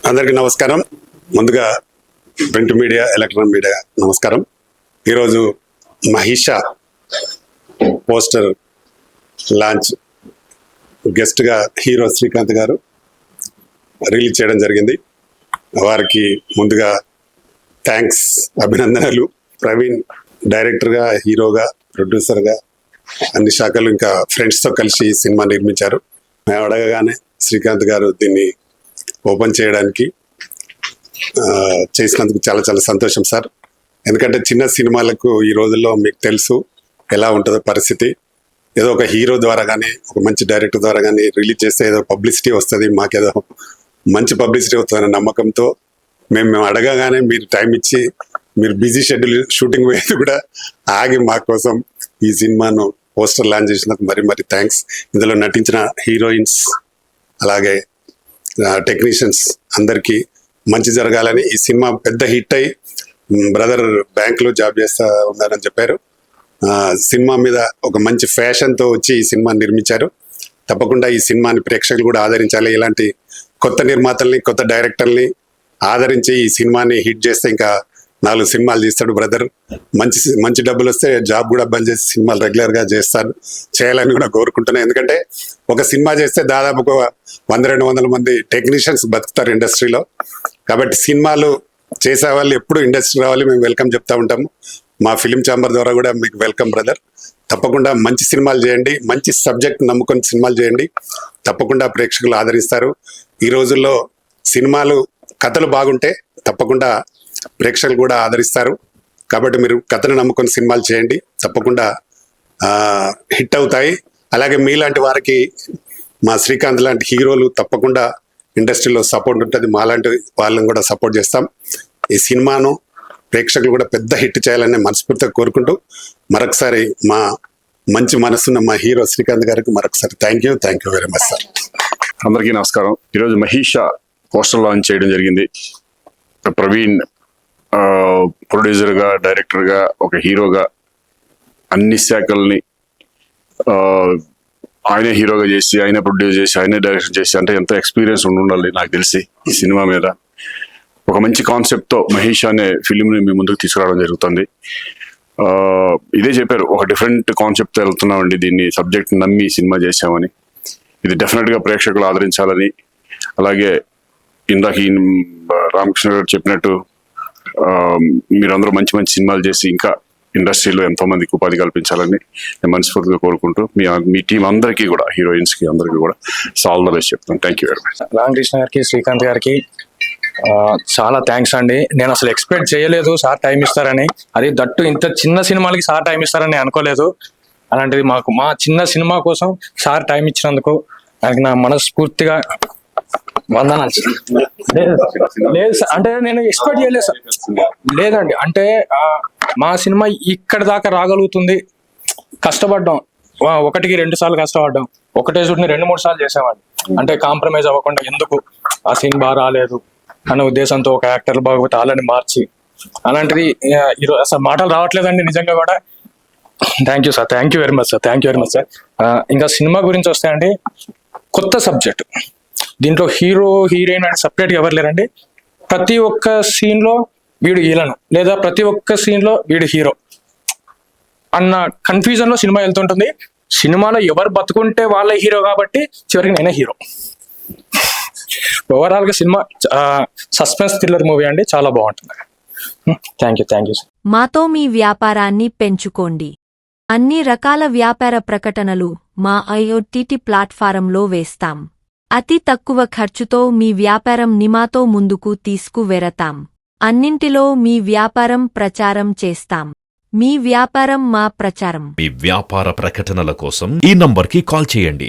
అందరికీ నమస్కారం. ముందుగా ప్రింట్ మీడియా, ఎలక్ట్రానిక్ మీడియా నమస్కారం. ఈరోజు మహిషా పోస్టర్ లాంచ్ గెస్ట్గా హీరో శ్రీకాంత్ గారు రిలీజ్ చేయడం జరిగింది. వారికి ముందుగా థ్యాంక్స్, అభినందనలు. ప్రవీణ్ డైరెక్టర్గా, హీరోగా, ప్రొడ్యూసర్గా అన్ని శాఖలు ఇంకా ఫ్రెండ్స్తో కలిసి ఈ సినిమా నిర్మించారు. మేము అడగగానే శ్రీకాంత్ గారు దీన్ని ఓపెన్ చేయడానికి చేసినందుకు చాలా చాలా సంతోషం సార్. ఎందుకంటే చిన్న సినిమాలకు ఈ రోజుల్లో మీకు తెలుసు ఎలా ఉంటుందో పరిస్థితి. ఏదో ఒక హీరో ద్వారా కానీ, ఒక మంచి డైరెక్టర్ ద్వారా కానీ రిలీజ్ చేస్తే ఏదో పబ్లిసిటీ వస్తుంది, మాకేదో మంచి పబ్లిసిటీ వస్తుందనే నమ్మకంతో మేము అడగగానే మీరు టైం ఇచ్చి, మీరు బిజీ షెడ్యూల్ షూటింగ్ పోయేది కూడా ఆగి మా కోసం ఈ సినిమాను పోస్టర్ లాంచ్ చేసినందుకు మరి థ్యాంక్స్. ఇందులో నటించిన హీరోయిన్స్ అలాగే టెక్నీషియన్స్ అందరికీ మంచి జరగాలని, ఈ సినిమా పెద్ద హిట్ అయ్యి బ్రదర్ బ్యాంకులో జాబ్ చేస్తా ఉన్నారని చెప్పారు. సినిమా మీద ఒక మంచి ఫ్యాషన్తో వచ్చి ఈ సినిమా నిర్మించారు. తప్పకుండా ఈ సినిమాని ప్రేక్షకులు కూడా ఆదరించాలి. ఇలాంటి కొత్త నిర్మాతల్ని, కొత్త డైరెక్టర్ని ఆదరించి ఈ సినిమాని హిట్ చేస్తే ఇంకా 4 సినిమాలు తీస్తాడు బ్రదర్. మంచి డబ్బులు వస్తే జాబ్ కూడా బంద్ చేసి సినిమాలు రెగ్యులర్గా చేయాలని కూడా కోరుకుంటున్నాను. ఎందుకంటే ఒక సినిమా చేస్తే దాదాపు 100-200 మంది టెక్నీషియన్స్ బతుకుతారు ఇండస్ట్రీలో. కాబట్టి సినిమాలు చేసే వాళ్ళు ఎప్పుడు ఇండస్ట్రీ రావాలి, మేము వెల్కమ్ చెప్తా ఉంటాము. మా ఫిలిం ఛాంబర్ ద్వారా కూడా మీకు వెల్కమ్ బ్రదర్. తప్పకుండా మంచి సినిమాలు చేయండి, మంచి సబ్జెక్ట్ నమ్ముకొని సినిమాలు చేయండి. తప్పకుండా ప్రేక్షకులు ఆదరిస్తారు. ఈ రోజుల్లో సినిమాలు కథలు బాగుంటే తప్పకుండా ప్రేక్షకులు కూడా ఆదరిస్తారు. కాబట్టి మీరు కథను నమ్ముకొని సినిమాలు చేయండి, తప్పకుండా హిట్ అవుతాయి. అలాగే మీలాంటి వారికి, మా శ్రీకాంత్ లాంటి హీరోలు తప్పకుండా ఇండస్ట్రీలో సపోర్ట్ ఉంటుంది. మాలాంటి వాళ్ళని కూడా సపోర్ట్ చేస్తాం. ఈ సినిమాను ప్రేక్షకులు కూడా పెద్ద హిట్ చేయాలని మనస్ఫూర్తిగా కోరుకుంటూ మరొకసారి మా మంచి మనసున్న మా హీరో శ్రీకాంత్ గారికి మరొకసారి thank you very much sir. అందరికీ నమస్కారం. ఈరోజు మహిషా పోస్టర్ లాంచ్ చేయడం జరిగింది. ప్రవీణ్ ప్రొడ్యూసర్గా, డైరెక్టర్గా, ఒక హీరోగా అన్ని శాఖల్ని ఆయనే హీరోగా చేసి, ఆయనే ప్రొడ్యూస్ చేసి, ఆయనే డైరెక్షన్ చేసి, అంటే ఎంత ఎక్స్పీరియన్స్ ఉండాలి నాకు తెలిసి ఈ సినిమా మీద. ఒక మంచి కాన్సెప్ట్తో మహేష్ అనే ఫిలింని మీ ముందుకు తీసుకురావడం జరుగుతుంది. ఇదే చెప్పారు, ఒక డిఫరెంట్ కాన్సెప్ట్తో వెళ్తున్నామండి, దీన్ని సబ్జెక్ట్ నమ్మి సినిమా చేసామని. ఇది డెఫినెట్గా ప్రేక్షకులు ఆదరించాలని, అలాగే ఇందాక రామకృష్ణ గారు చెప్పినట్టు మీరందరూ మంచి సినిమాలు చేసి ఇంకా ఇండస్ట్రీలో ఎంతో మందికి ఉపాధి కల్పించాలని నేను మనస్ఫూర్తిగా కోరుకుంటూ మీ టీం అందరికీ కూడా, హీరోయిన్స్కి అందరికీ కూడా ఆల్ ద బెస్ట్ చెప్తాను. Thank you very much. Ramakrishna గారికి, శ్రీకాంత్ గారికి చాలా థ్యాంక్స్ అండి. నేను అసలు ఎక్స్పెక్ట్ చేయలేదు సార్ టైం ఇస్తారని. అది దట్టు ఇంత చిన్న సినిమాలకి సార్ టైం ఇస్తారని అనుకోలేదు. అలాంటిది మా చిన్న సినిమా కోసం సార్ టైం ఇచ్చినందుకు ఆయనకి నా మనస్ఫూర్తిగా వందనాలు. లేదు అంటే నేను ఎక్స్పెక్ట్ చేయలేదు సార్. లేదండి, అంటే మా సినిమా ఇక్కడి దాకా రాగలుగుతుంది, కష్టపడ్డాం. 1-2 సార్లు కష్టపడ్డాం. ఒకటే షూట్ని 2-3 సార్లు చేసేవాడిని. అంటే కాంప్రమైజ్ అవ్వకుండా, ఎందుకు ఆ సీన్ బాగా రాలేదు అనే ఉద్దేశంతో ఒక యాక్టర్ బాగోతే వాళ్ళని మార్చి, అలాంటిది ఈరోజు అసలు మాటలు రావట్లేదండి నిజంగా కూడా. Thank you sir, thank you very much sir. ఇంకా సినిమా గురించి వస్తే అండి, కొత్త సబ్జెక్ట్. దీంట్లో హీరో హీరోయిన్ అని సపరేట్గా ఎవరు లేరండి. ప్రతి ఒక్క సీన్లో వీడు హీరోయిన్, లేదా ప్రతి ఒక్క సీన్లో వీడు హీరో అన్న కన్ఫ్యూజన్లో సినిమా వెళ్తుంటుంది. సినిమాలో ఎవరు బతుకుంటే వాళ్ళే హీరో కాబట్టి చివరికి నేనే హీరో. ఓవరాల్గా సినిమా సస్పెన్స్ థ్రిల్లర్ మూవీ అండి, చాలా బాగుంటుంది. Thank you sir. మాతో మీ వ్యాపారాన్ని పెంచుకోండి. అన్ని రకాల వ్యాపార ప్రకటనలు మా IOTT ప్లాట్ఫారంలో వేస్తాం. అతి తక్కువ ఖర్చుతో మీ వ్యాపారం నిమాతో ముందుకు తీసుకువెరతాం. అన్నింటిలో మీ వ్యాపారం ప్రచారం చేస్తాం. మీ వ్యాపారం మా ప్రచారం. మీ వ్యాపార ప్రకటనల కోసం ఈ నంబర్కి కాల్ చేయండి.